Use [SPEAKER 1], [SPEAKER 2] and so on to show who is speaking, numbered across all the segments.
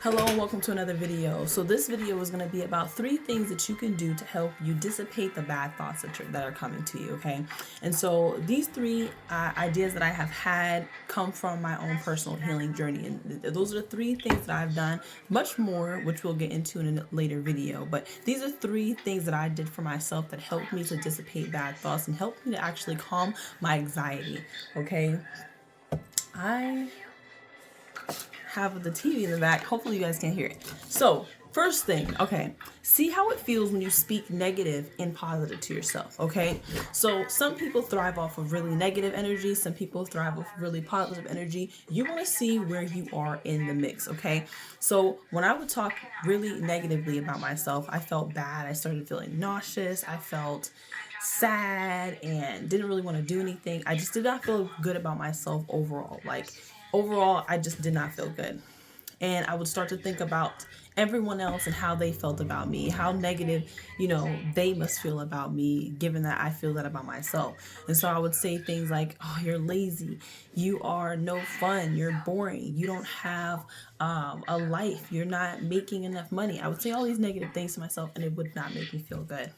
[SPEAKER 1] Hello and welcome to another video. So this video is going to be about 3 things that you can do to help you dissipate the bad thoughts that are coming to you, okay? And so these 3 ideas that I have had come from my own personal healing journey. And those are the 3 things that I've done, much more, which we'll get into in a later video. But these are 3 things that I did for myself that helped me to dissipate bad thoughts and helped me to actually calm my anxiety, okay? I have the TV in the back. Hopefully you guys can hear it. So first thing, okay, see how it feels when you speak negative and positive to yourself, okay? So some people thrive off of really negative energy. Some people thrive off really positive energy. You want to see where you are in the mix, okay? So when I would talk really negatively about myself, I felt bad. I started feeling nauseous. I felt sad and didn't really want to do anything. I just did not feel good about myself overall. Overall, I just did not feel good. And I would start to think about everyone else and how they felt about me, how negative, they must feel about me, given that I feel that about myself. And so I would say things like, oh, you're lazy, you are no fun, you're boring, you don't have a life, you're not making enough money. I would say all these negative things to myself and it would not make me feel good.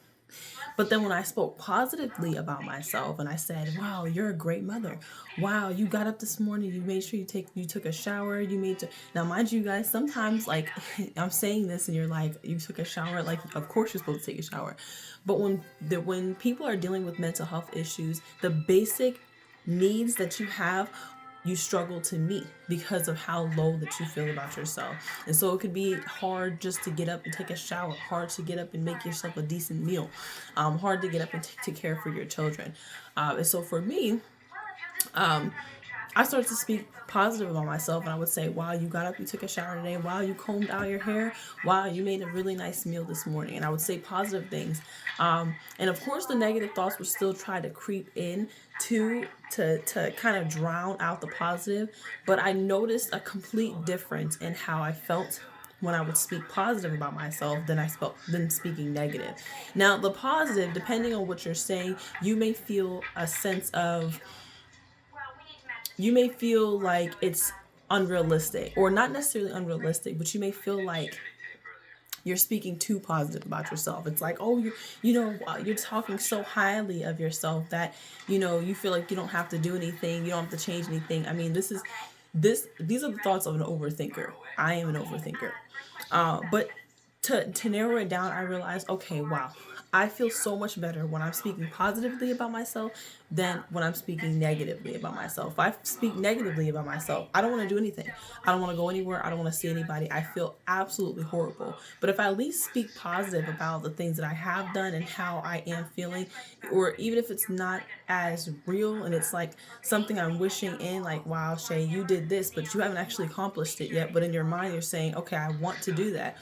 [SPEAKER 1] But then when I spoke positively about myself and I said, wow, you're a great mother. Wow, you got up this morning, you made sure you took a shower, now mind you guys, sometimes I'm saying this and you're like, you took a shower, of course you're supposed to take a shower. But when people are dealing with mental health issues, the basic needs that you have, you struggle to meet because of how low that you feel about yourself. And so it could be hard just to get up and take a shower, hard to get up and make yourself a decent meal, hard to get up and take care for your children. And so for me, I started to speak positive about myself, and I would say, wow, you got up, you took a shower today, wow, you combed out your hair, wow, you made a really nice meal this morning. And I would say positive things. And of course the negative thoughts would still try to creep in to kind of drown out the positive, but I noticed a complete difference in how I felt when I would speak positive about myself than speaking negative. Now the positive, depending on what you're saying, you may feel like it's unrealistic, or not necessarily unrealistic, but you may feel like you're speaking too positive about yourself. It's like, oh, you're talking so highly of yourself that, you feel like you don't have to do anything. You don't have to change anything. I mean, these are the thoughts of an overthinker. I am an overthinker. But to narrow it down, I realized, okay, wow, I feel so much better when I'm speaking positively about myself than when I'm speaking negatively about myself. If I speak negatively about myself, I don't want to do anything. I don't want to go anywhere. I don't want to see anybody. I feel absolutely horrible. But if I at least speak positive about the things that I have done and how I am feeling, or even if it's not as real and it's like something I'm wishing in, like, wow, Shay, you did this, but you haven't actually accomplished it yet. But in your mind, you're saying, okay, I want to do that.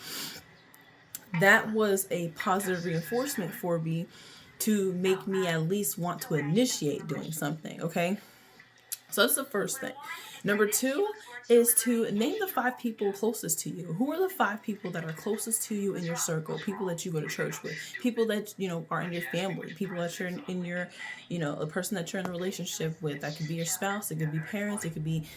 [SPEAKER 1] That was a positive reinforcement for me to make me at least want to initiate doing something, okay? So that's the first thing. Number 2 is to name the 5 people closest to you. Who are the 5 people that are closest to you in your circle? People that you go to church with, people that, are in your family, people that you're in your, the person that you're in a relationship with. That could be your spouse, it could be parents, it could be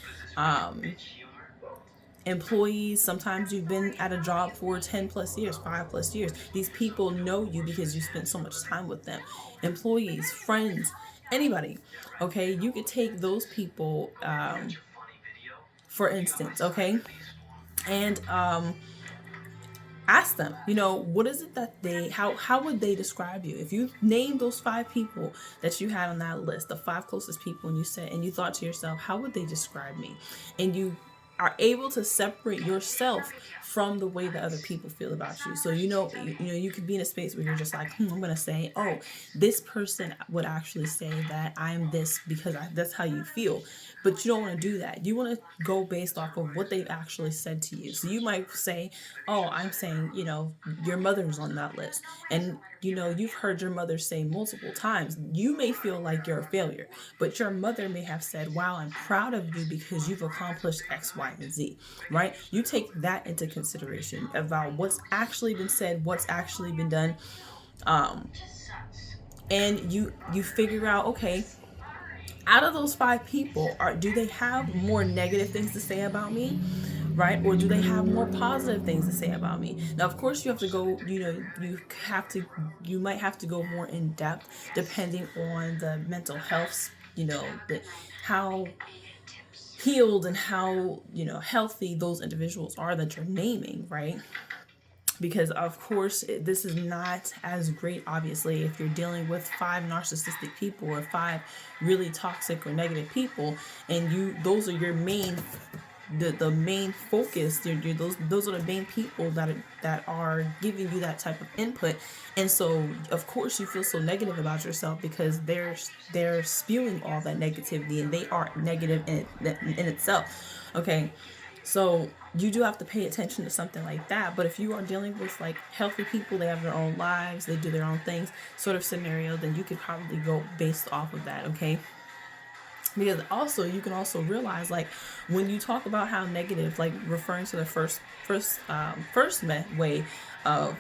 [SPEAKER 1] employees. Sometimes you've been at a job for 10 plus years, 5 plus years. These people know you because you spent so much time with them. Employees, friends, anybody. Okay, you could take those people, for instance, okay, and ask them, what is it that how would they describe you? If you name those 5 people that you had on that list, the 5 closest people, and you thought to yourself, how would they describe me? And you are able to separate yourself from the way that other people feel about you. So you could be in a space where you're just like, I'm gonna say, oh, this person would actually say that I'm this because that's how you feel. But you don't want to do that. You want to go based off of what they've actually said to you. So you might say, oh, I'm saying, your mother's on that list. And, you've heard your mother say multiple times, you may feel like you're a failure, but your mother may have said, wow, I'm proud of you because you've accomplished X, Y, and Z, right? You take that into consideration about what's actually been said, what's actually been done. And you figure out, okay, out of those 5 people, do they have more negative things to say about me, right? Or do they have more positive things to say about me? Now, of course, you have to go, you might have to go more in depth depending on the mental health, how healed and how, healthy those individuals are that you're naming, right? Because of course this is not as great, obviously, if you're dealing with 5 narcissistic people or 5 really toxic or negative people, and those are your main, the main focus. Those are the main people that are giving you that type of input. And so of course you feel so negative about yourself because they're spewing all that negativity, and they are negative in itself. Okay, so you do have to pay attention to something like that. But if you are dealing with like healthy people, they have their own lives, they do their own things, sort of scenario, then you could probably go based off of that, okay? Because also you can also realize, like, when you talk about how negative, like referring to the first way of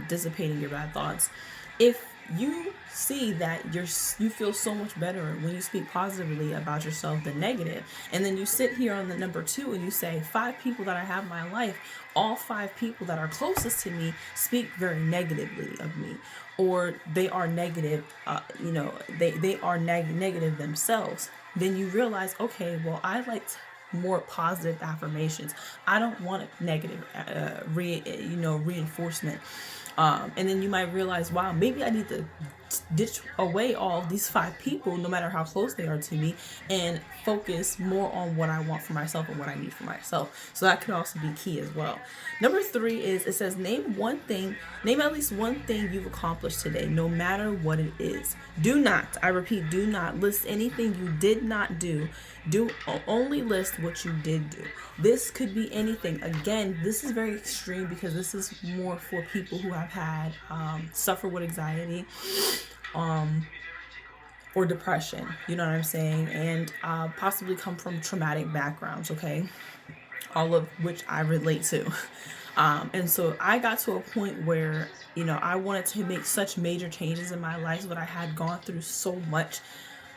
[SPEAKER 1] dissipating your bad thoughts, if you see that you feel so much better when you speak positively about yourself than negative, and then you sit here on the number 2 and you say 5 people that I have in my life, all 5 people that are closest to me speak very negatively of me, or they are negative, they are negative themselves, then you realize, okay, well, I liked more positive affirmations. I don't want a negative reinforcement. And then you might realize, wow, maybe I need to ditch away all these 5 people, no matter how close they are to me, and focus more on what I want for myself and what I need for myself. So that could also be key as well. Number 3 is, it says, name at least one thing you've accomplished today, no matter what it is. Do not, I repeat, do not list anything you did not do. Only list what you did do. This could be anything. Again, this is very extreme because this is more for people who have had suffer with anxiety or depression, you know what I'm saying, and possibly come from traumatic backgrounds, okay, all of which I relate to. And so I got to a point where, I wanted to make such major changes in my life, but I had gone through so much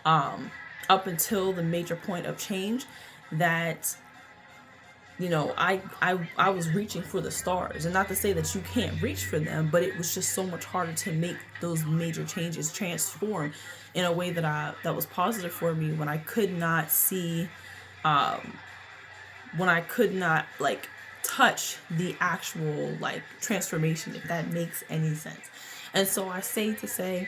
[SPEAKER 1] up until the major point of change that, I was reaching for the stars. And not to say that you can't reach for them, but it was just so much harder to make those major changes transform in a way that was positive for me, when I could not see, when I could not like touch the actual like transformation, if that makes any sense. And so I say to say,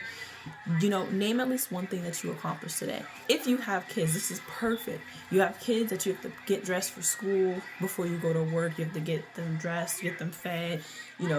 [SPEAKER 1] name at least one thing that you accomplished today. If you have kids, this is perfect. You have kids that you have to get dressed for school before you go to work. You have to get them dressed, get them fed,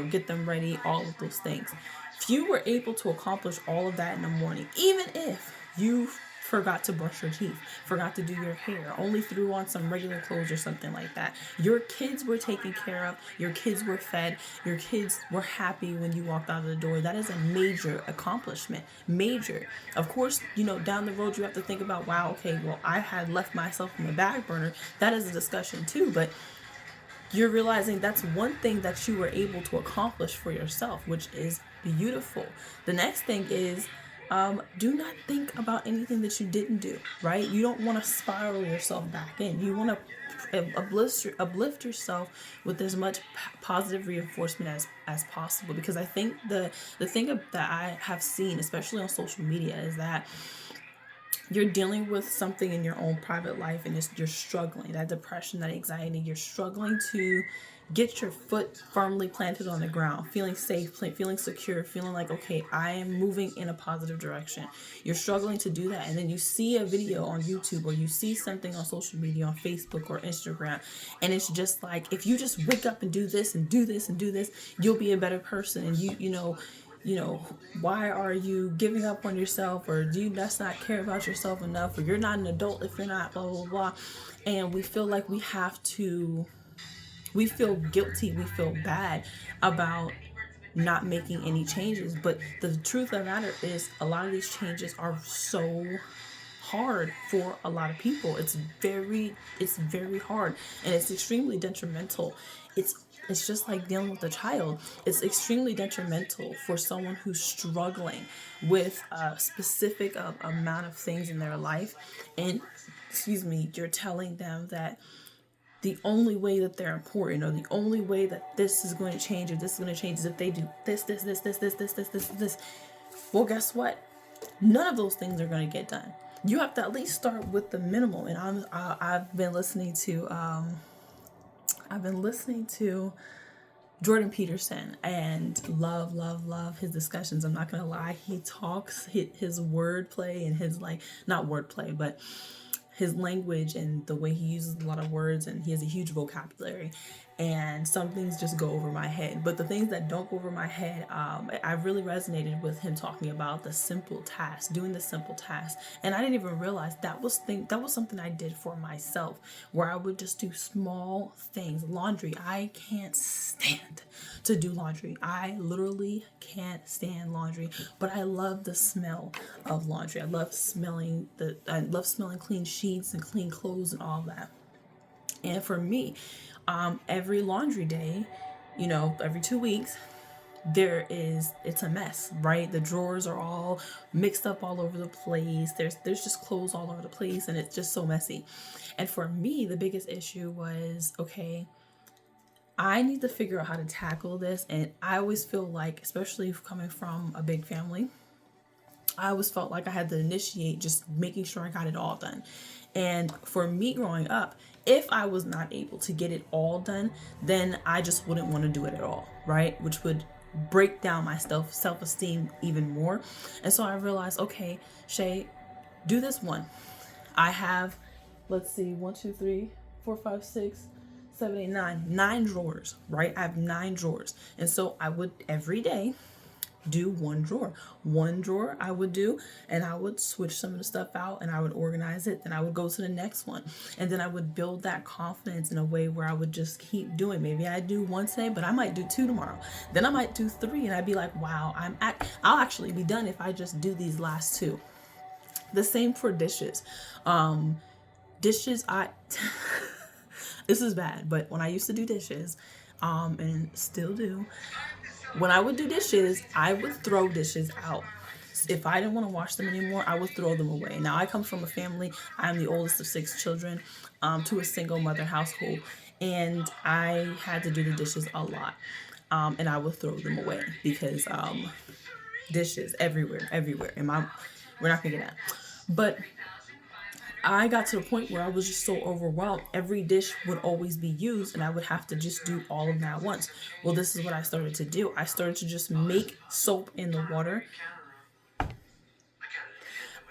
[SPEAKER 1] get them ready, all of those things. If you were able to accomplish all of that in the morning, even if you forgot to brush your teeth, forgot to do your hair, only threw on some regular clothes or something like that, your kids were taken care of, your kids were fed, your kids were happy when you walked out of the door. That is a major accomplishment. Major. Of course, down the road you have to think about, wow, okay, well, I had left myself in the back burner. That is a discussion too, but you're realizing that's one thing that you were able to accomplish for yourself, which is beautiful. The next thing is, do not think about anything that you didn't do, right? You don't want to spiral yourself back in. You want to uplift yourself with as much positive reinforcement as possible. Because I think the thing that I have seen, especially on social media, is that you're dealing with something in your own private life, and you're struggling, that depression, that anxiety, you're struggling to get your foot firmly planted on the ground, feeling safe, feeling secure, feeling like, okay, I am moving in a positive direction. You're struggling to do that, and then you see a video on YouTube, or you see something on social media, on Facebook or Instagram, and it's just like, if you just wake up and do this and do this and do this, you'll be a better person. And why are you giving up on yourself, or do you just not care about yourself enough, or you're not an adult if you're not, blah, blah, blah. And we feel like we feel guilty, we feel bad about not making any changes. But the truth of the matter is, a lot of these changes are so hard for a lot of people. It's very hard, and it's extremely detrimental. It's just like dealing with a child. It's extremely detrimental for someone who's struggling with a specific amount of things in their life, and you're telling them that the only way that they're important, or the only way that this is going to change, or this is going to change, is if they do this. Well, guess what? None of those things are going to get done. You have to at least start with the minimal. And I've been listening to Jordan Peterson, and love his discussions. I'm not gonna lie, he talks, his wordplay and his, like, not wordplay, but his language and the way he uses a lot of words, and he has a huge vocabulary, and some things just go over my head. But the things that don't go over my head, I really resonated with him talking about the simple task, doing the simple task. And I didn't even realize that was something I did for myself, where I would just do small things. Laundry, I can't stand to do laundry. I literally can't stand laundry, but I love the smell of laundry. I love smelling clean sheets and clean clothes and all that. And for me, every laundry day, every 2 weeks, it's a mess, right? The drawers are all mixed up all over the place. There's just clothes all over the place, and it's just so messy. And for me, the biggest issue was, okay, I need to figure out how to tackle this. And I always feel like, especially coming from a big family, I always felt like I had to initiate just making sure I got it all done. And for me growing up, if I was not able to get it all done, then I just wouldn't want to do it at all, right? Which would break down my self-esteem even more. And so I realized, okay, Shay, do this one. I have, let's see, 1, 2, 3, 4, 5, 6, 7, 8, 9 drawers, right? I have 9 drawers. And so I would every day do one drawer I would do, and I would switch some of the stuff out, and I would organize it, then I would go to the next one, and then I would build that confidence in a way where I would just keep doing. Maybe I do one today, but I might do 2 tomorrow, then I might do 3, and I'd be like, wow, I'll actually be done if I just do these last 2. The same for dishes. Dishes, this is bad, but when I used to do dishes, and still do, when I would do dishes, I would throw dishes out. If I didn't want to wash them anymore, I would throw them away. Now, I come from a family, I'm the oldest of 6 children, to a single mother household, and I had to do the dishes a lot. And I would throw them away because dishes everywhere. And we're not gonna get that. But I got to the point where I was just so overwhelmed. Every dish would always be used, and I would have to just do all of them at once. Well, this is what I started to do. I started to just make soap in the water.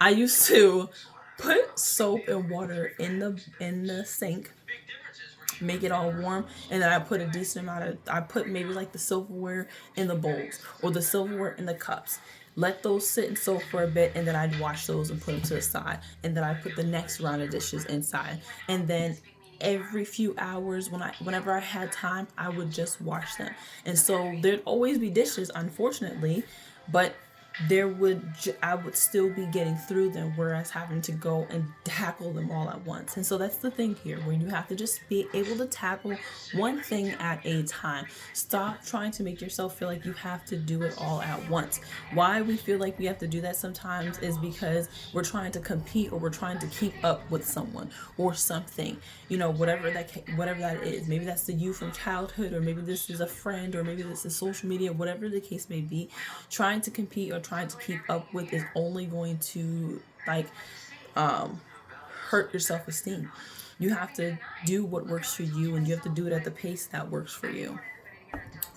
[SPEAKER 1] I used to put soap and water in the sink, make it all warm, and then I put a decent amount I put maybe like the silverware in the bowls, or the silverware in the cups. Let those sit and soak for a bit, and then I'd wash those and put them to the side. And then I put the next round of dishes inside. And then every few hours, whenever I had time, I would just wash them. And so there'd always be dishes, unfortunately, but I would still be getting through them, whereas having to go and tackle them all at once. And so that's the thing here, where you have to just be able to tackle one thing at a time. Stop trying to make yourself feel like you have to do it all at once. Why we feel like we have to do that sometimes is because we're trying to compete, or we're trying to keep up with someone or something, whatever that is. Maybe that's the you from childhood, or maybe this is a friend, or maybe this is social media, whatever the case may be. Trying to compete or trying to keep up with is only going to hurt your self-esteem. You have to do what works for you, and you have to do it at the pace that works for you.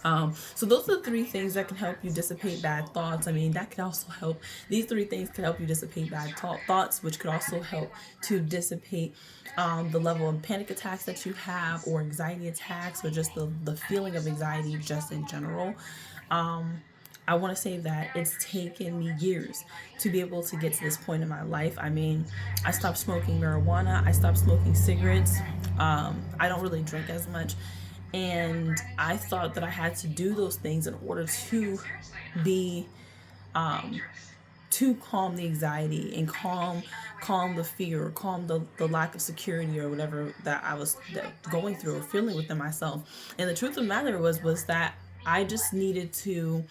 [SPEAKER 1] So those are the 3 things that can help you dissipate bad thoughts. I mean, that could also help. These 3 things could help you dissipate bad thoughts, which could also help to dissipate the level of panic attacks that you have, or anxiety attacks, or just the feeling of anxiety just in general. I want to say that it's taken me years to be able to get to this point in my life. I mean, I stopped smoking marijuana. I stopped smoking cigarettes. I don't really drink as much. And I thought that I had to do those things in order to be, to calm the anxiety and calm the fear, or calm the lack of security, or whatever that I was going through or feeling within myself. And the truth of the matter was that I just needed to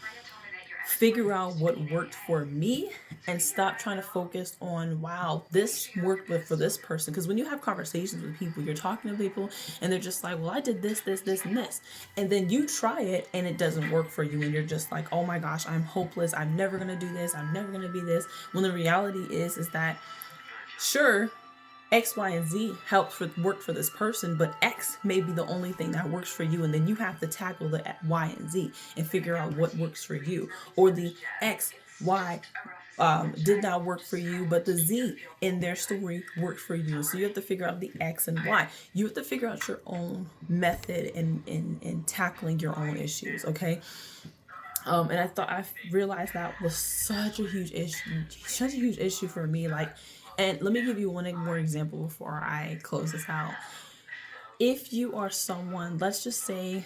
[SPEAKER 1] figure out what worked for me and stop trying to focus on, wow, this worked for this person. Because when you have conversations with people, you're talking to people and they're just like, well, I did this, and this. And then you try it and it doesn't work for you. And you're just like, oh my gosh, I'm hopeless. I'm never going to do this. I'm never going to be this. When the reality is that, sure, X, Y, and Z work for this person, but X may be the only thing that works for you, and then you have to tackle the Y and Z and figure out what works for you. Or the X, Y did not work for you, but the Z in their story worked for you. So you have to figure out the X and Y. You have to figure out your own method in tackling your own issues, okay? And I realized that was such a huge issue for me. Like, and let me give you one more example before I close this out. If you are someone, let's just say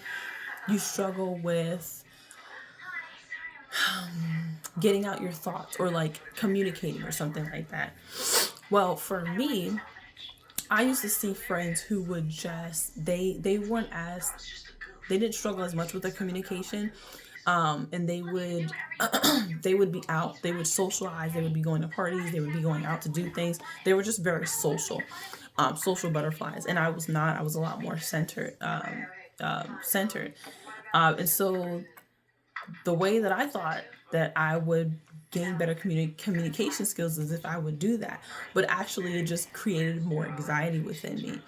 [SPEAKER 1] you struggle with getting out your thoughts or like communicating or something like that. Well, for me, I used to see friends who would just, they didn't struggle as much with their communication. And they would they would be out, they would socialize, they would be going to parties, they would be going out to do things. They were just very social butterflies, and I was not. I was a lot more centered. And so the way that I thought that I would gain better communication skills is if I would do that, but actually it just created more anxiety within me.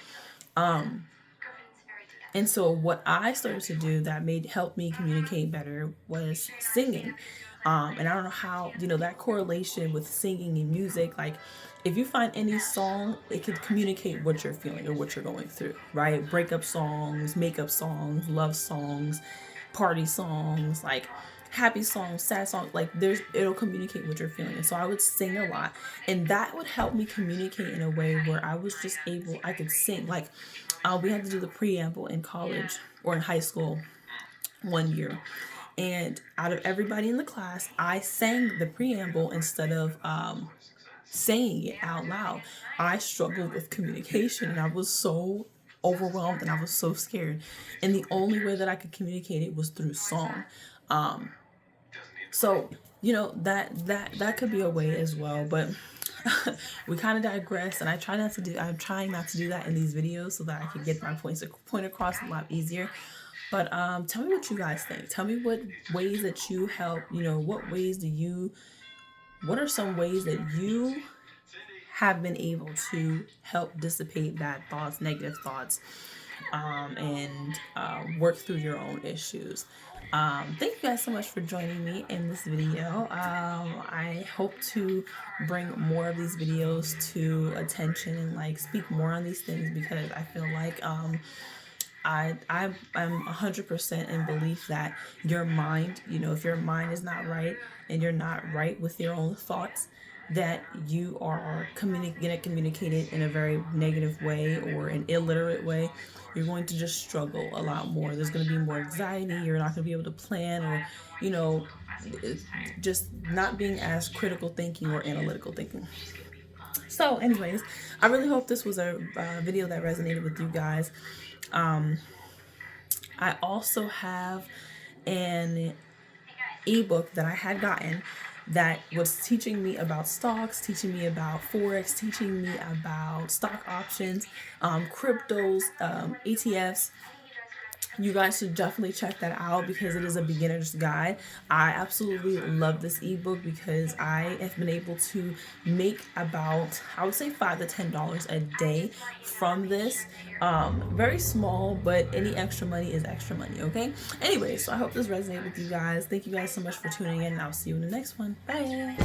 [SPEAKER 1] And so what I started to do that helped me communicate better was singing. And I don't know how, that correlation with singing and music, like if you find any song, it could communicate what you're feeling or what you're going through, right? Breakup songs, makeup songs, love songs, party songs, like happy songs, sad songs, like it'll communicate what you're feeling. And so I would sing a lot, and that would help me communicate in a way where I could sing. Like we had to do the preamble in college or in high school one year. And out of everybody in the class, I sang the preamble instead of saying it out loud. I struggled with communication, and I was so overwhelmed and I was so scared. And the only way that I could communicate it was through song. So, that could be a way as well. But we kind of digress, and I'm trying not to do that in these videos so that I can get my point across a lot easier. But tell me what you guys think. Tell me what ways that you help, what are some ways that you have been able to help dissipate bad thoughts, negative thoughts, and work through your own issues. Thank you guys so much for joining me in this video. I hope to bring more of these videos to attention and speak more on these things, because I feel like I'm 100% in belief that your mind, if your mind is not right and you're not right with your own thoughts, that you are going to communicate it in a very negative way or an illiterate way. You're going to just struggle a lot more. There's going to be more anxiety. You're not going to be able to plan, or, just not being as critical thinking or analytical thinking. So anyways, I really hope this was a video that resonated with you guys. I also have an ebook that I had gotten that was teaching me about stocks, teaching me about Forex, teaching me about stock options, cryptos, ETFs. You guys should definitely check that out because it is a beginner's guide. I absolutely love this ebook because I have been able to make about, I would say $5 to $10 a day from this. Very small, but any extra money is extra money, okay? Anyway, so I hope this resonated with you guys. Thank you guys so much for tuning in, and I'll see you in the next one. Bye!